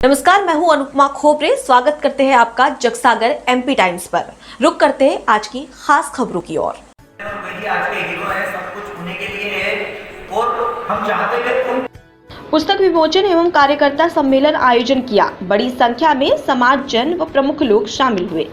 नमस्कार, मैं हूं अनुपमा खोपरे। स्वागत करते हैं आपका जगसागर एमपी टाइम्स पर। रुक करते हैं आज की खास खबरों की ओर। आज के हीरो है, सब कुछ उन्हीं के लिए है और हम चाहते हैं पुस्तक विमोचन एवं कार्यकर्ता सम्मेलन आयोजन किया। बड़ी संख्या में समाज जन व प्रमुख लोग शामिल हुए।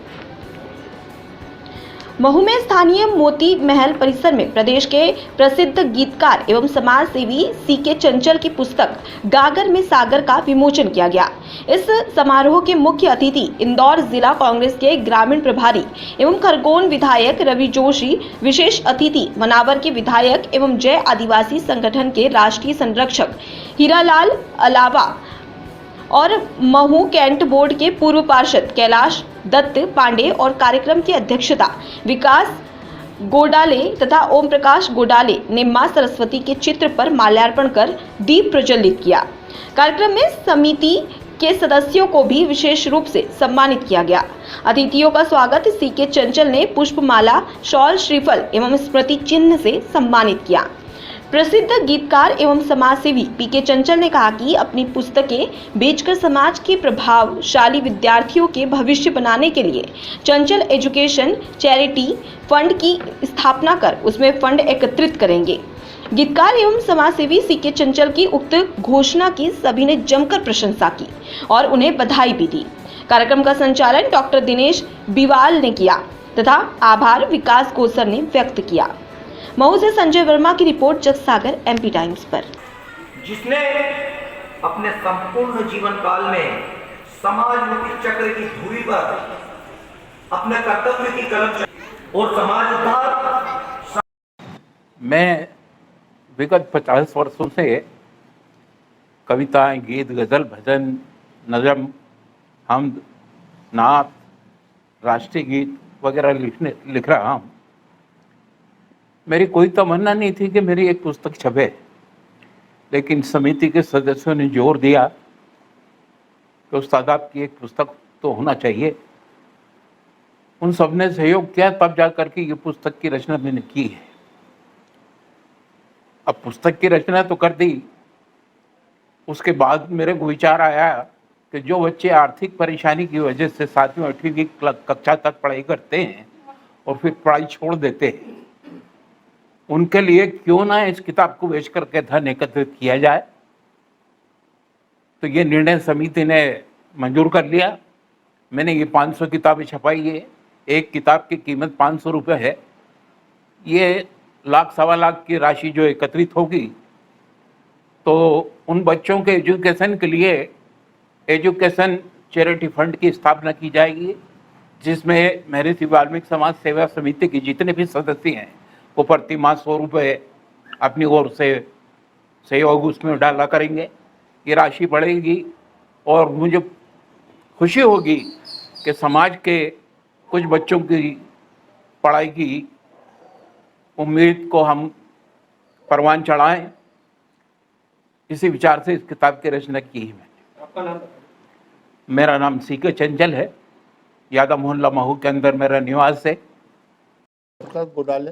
महू में स्थानीय मोती महल परिसर में प्रदेश के प्रसिद्ध गीतकार एवं समाज सेवी सीके चंचल की पुस्तक गागर में सागर का विमोचन किया गया। इस समारोह के मुख्य अतिथि इंदौर जिला कांग्रेस के ग्रामीण प्रभारी एवं खरगोन विधायक रवि जोशी, विशेष अतिथि मनावर के विधायक एवं जय आदिवासी संगठन के राष्ट्रीय संरक्षक हीरालाल अलावा और महू कैंट बोर्ड के पूर्व पार्षद कैलाश दत्त पांडे और कार्यक्रम की अध्यक्षता विकास गोडाले तथा ओम प्रकाश गोडाले ने मां सरस्वती के चित्र पर माल्यार्पण कर दीप प्रज्वलित किया। कार्यक्रम में समिति के सदस्यों को भी विशेष रूप से सम्मानित किया गया। अतिथियों का स्वागत सीके चंचल ने पुष्पमाला, शॉल, श्रीफल एवं स्मृति चिन्ह से सम्मानित किया। प्रसिद्ध गीतकार एवं समाजसेवी पीके चंचल ने कहा कि अपनी पुस्तकें बेचकर समाज के प्रभावशाली विद्यार्थियों के भविष्य बनाने के लिए चंचल एजुकेशन चैरिटी फंड की स्थापना कर उसमें फंड एकत्रित करेंगे। गीतकार एवं समाजसेवी सीके चंचल की उक्त घोषणा की सभी ने जमकर प्रशंसा की और उन्हें बधाई भी दी। कार्यक्रम का संचालन डॉक्टर दिनेश बिवाल ने किया तथा आभार विकास कोसर ने व्यक्त किया। महू से संजय वर्मा की रिपोर्ट, जगसागर एमपी टाइम्स पर। जिसने अपने संपूर्ण जीवन काल में समाजमुखी चक्र की धुरी पर अपने कर्तव्य की कलम और समाज उद्धार। मैं विगत 50 वर्षों से कविताएं, गीत, गजल, भजन, नज़म, हमद, नात, राष्ट्रीय गीत वगैरह लिख रहा हूँ। मेरी कोई तमन्ना नहीं थी कि मेरी एक पुस्तक छपे, लेकिन समिति के सदस्यों ने जोर दिया कि उस्ताद आपकी एक पुस्तक तो होना चाहिए। उन सब ने सहयोग किया, तब जा करके ये पुस्तक की रचना मैंने की है। अब पुस्तक की रचना तो कर दी, उसके बाद मेरे को विचार आया कि जो बच्चे आर्थिक परेशानी की वजह से 7वीं 8वीं कक्षा तक पढ़ाई करते हैं और फिर पढ़ाई छोड़ देते हैं, उनके लिए क्यों ना इस किताब को बेच करके धन एकत्रित किया जाए। तो ये निर्णय समिति ने मंजूर कर लिया। मैंने ये 500 किताबें छपाई है। एक किताब की कीमत 500 रुपये है। ये 1 लाख सवा लाख की राशि जो एकत्रित होगी तो उन बच्चों के एजुकेशन के लिए एजुकेशन चैरिटी फंड की स्थापना की जाएगी, जिसमें महर्षि वाल्मीकि समाज सेवा समिति के जितने भी सदस्य हैं वो प्रति माह 100 रुपये अपनी ओर से सहयोग उसमें डाला करेंगे। ये राशि बढ़ेगी और मुझे खुशी होगी कि समाज के कुछ बच्चों की पढ़ाई की उम्मीद को हम परवान चढ़ाएं। इसी विचार से इस किताब की रचना की है मैंने। आपका नाम? मेरा नाम सीके चंचल है। यादव मोहल्ला महू के अंदर मेरा निवास है। विकास गोडाले,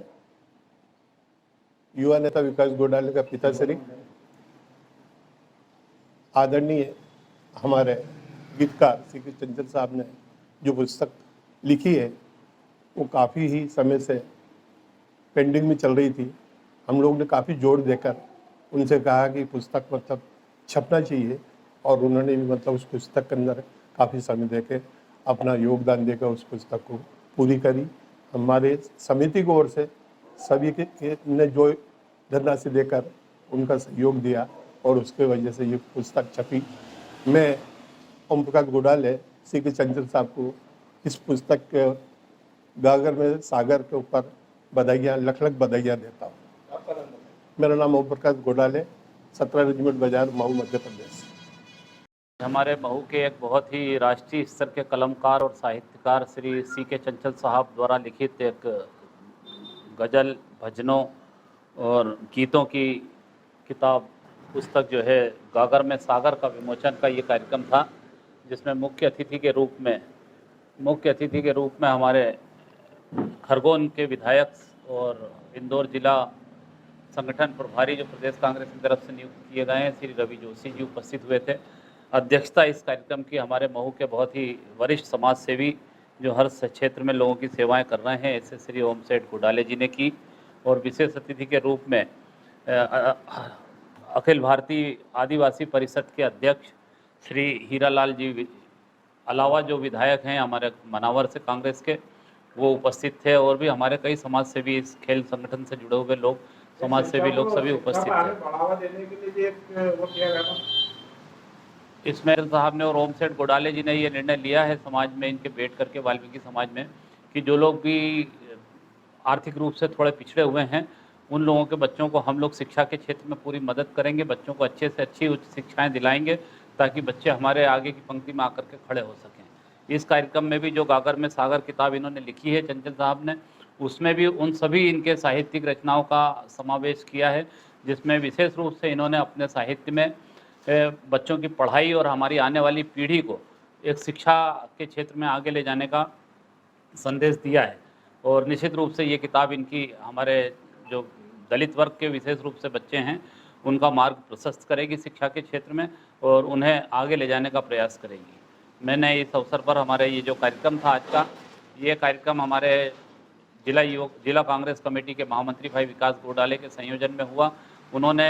युवा नेता विकास गोडाले का पिताश्री, आदरणीय हमारे गीतकार सीके चंचल साहब ने जो पुस्तक लिखी है वो काफ़ी ही समय से पेंडिंग में चल रही थी। हम लोग ने काफ़ी जोर देकर उनसे कहा कि पुस्तक मतलब छपना चाहिए और उन्होंने भी मतलब उस पुस्तक के अंदर काफ़ी समय देकर अपना योगदान देकर उस पुस्तक को पूरी करी। हमारे समिति की ओर से सभी के ने जो धनराशि देकर उनका सहयोग दिया और उसके वजह से ये पुस्तक छपी। मैं ओम प्रकाश गोडाले सीके चंचल साहब को इस पुस्तक के गागर में सागर के ऊपर बधाइयाँ, लख लख बधाइयाँ देता हूँ। मेरा नाम ओम प्रकाश गोडाले, 17 रेजिमेंट बाजार, महू, मध्य प्रदेश। हमारे महू के एक बहुत ही राष्ट्रीय स्तर के कलमकार और साहित्यकार श्री सीके चंचल साहब द्वारा लिखित एक गज़ल, भजनों और गीतों की किताब पुस्तक जो है गागर में सागर का विमोचन का ये कार्यक्रम था, जिसमें मुख्य अतिथि के रूप में हमारे खरगोन के विधायक और इंदौर जिला संगठन प्रभारी जो प्रदेश कांग्रेस की तरफ से नियुक्त किए गए हैं श्री रवि जोशी जी उपस्थित हुए थे। अध्यक्षता इस कार्यक्रम की हमारे महू के बहुत ही वरिष्ठ समाज सेवी जो हर क्षेत्र में लोगों की सेवाएं कर रहे हैं, ऐसे श्री ओमसेठ गुडाले जी ने की। और विशेष अतिथि के रूप में अखिल भारतीय आदिवासी परिषद के अध्यक्ष श्री हीरालाल जी अलावा जो विधायक हैं हमारे मनावर से कांग्रेस के, वो उपस्थित थे। और भी हमारे कई समाज सेवी, इस खेल संगठन से जुड़े हुए लोग, समाज सेवी लोग सभी उपस्थित थे। बढ़ावा देने के लिए एक वो किया गया था। इसमें साहब ने और ओमसेठ गोडाले जी ने ये निर्णय लिया है समाज में इनके बैठ करके, वाल्मीकि समाज में, कि जो लोग भी आर्थिक रूप से थोड़े पिछड़े हुए हैं उन लोगों के बच्चों को हम लोग शिक्षा के क्षेत्र में पूरी मदद करेंगे, बच्चों को अच्छे से अच्छी उच्च शिक्षाएं दिलाएंगे ताकि बच्चे हमारे आगे की पंक्ति में आकर के खड़े हो सकें। इस कार्यक्रम में भी जो गागर में सागर किताब इन्होंने लिखी है चंचल साहब ने, उसमें भी उन सभी इनके साहित्यिक रचनाओं का समावेश किया है, जिसमें विशेष रूप से इन्होंने अपने साहित्य में बच्चों की पढ़ाई और हमारी आने वाली पीढ़ी को एक शिक्षा के क्षेत्र में आगे ले जाने का संदेश दिया है। और निश्चित रूप से ये किताब इनकी हमारे जो दलित वर्ग के विशेष रूप से बच्चे हैं उनका मार्ग प्रशस्त करेगी शिक्षा के क्षेत्र में और उन्हें आगे ले जाने का प्रयास करेगी। मैंने इस अवसर पर हमारे ये जो कार्यक्रम था आज का, ये कार्यक्रम हमारे जिला कांग्रेस कमेटी के महामंत्री भाई विकास गोडाले के संयोजन में हुआ। उन्होंने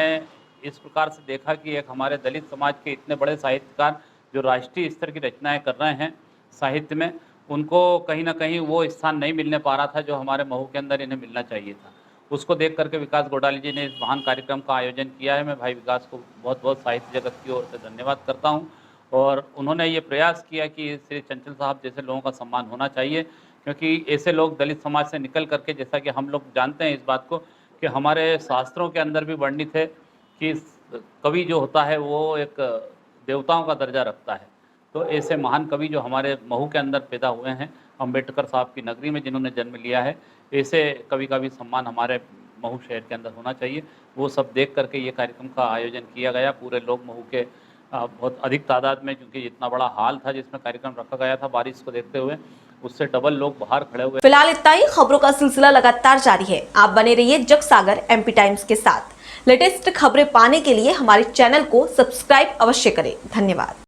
इस प्रकार से देखा कि एक हमारे दलित समाज के इतने बड़े साहित्यकार जो राष्ट्रीय स्तर की रचनाएं कर रहे हैं साहित्य में, उनको कहीं ना कहीं वो स्थान नहीं मिलने पा रहा था जो हमारे महू के अंदर इन्हें मिलना चाहिए था। उसको देख करके विकास गोडाले जी ने इस महान कार्यक्रम का आयोजन किया है। मैं भाई विकास को बहुत बहुत साहित्य जगत की ओर से धन्यवाद करता हूँ। और उन्होंने ये प्रयास किया कि श्री चंचल साहब जैसे लोगों का सम्मान होना चाहिए, क्योंकि ऐसे लोग दलित समाज से निकल करके, जैसा कि हम लोग जानते हैं इस बात को कि हमारे शास्त्रों के अंदर भी वर्णित है कि कवि जो होता है वो एक देवताओं का दर्जा रखता है। तो ऐसे महान कवि जो हमारे महू के अंदर पैदा हुए हैं, अम्बेडकर साहब की नगरी में जिन्होंने जन्म लिया है, ऐसे कवि का भी सम्मान हमारे महू शहर के अंदर होना चाहिए। वो सब देख करके ये कार्यक्रम का आयोजन किया गया। पूरे लोग महू के बहुत अधिक तादाद में, क्योंकि इतना बड़ा हाल था जिसमें कार्यक्रम रखा गया था बारिश को देखते हुए, उससे डबल लोग बाहर खड़े हुए। फिलहाल इतना ही। खबरों का सिलसिला लगातार जारी है। आप बने रहिए जग सागर MP टाइम्स के साथ। लेटेस्ट खबरें पाने के लिए हमारे चैनल को सब्सक्राइब अवश्य करें। धन्यवाद।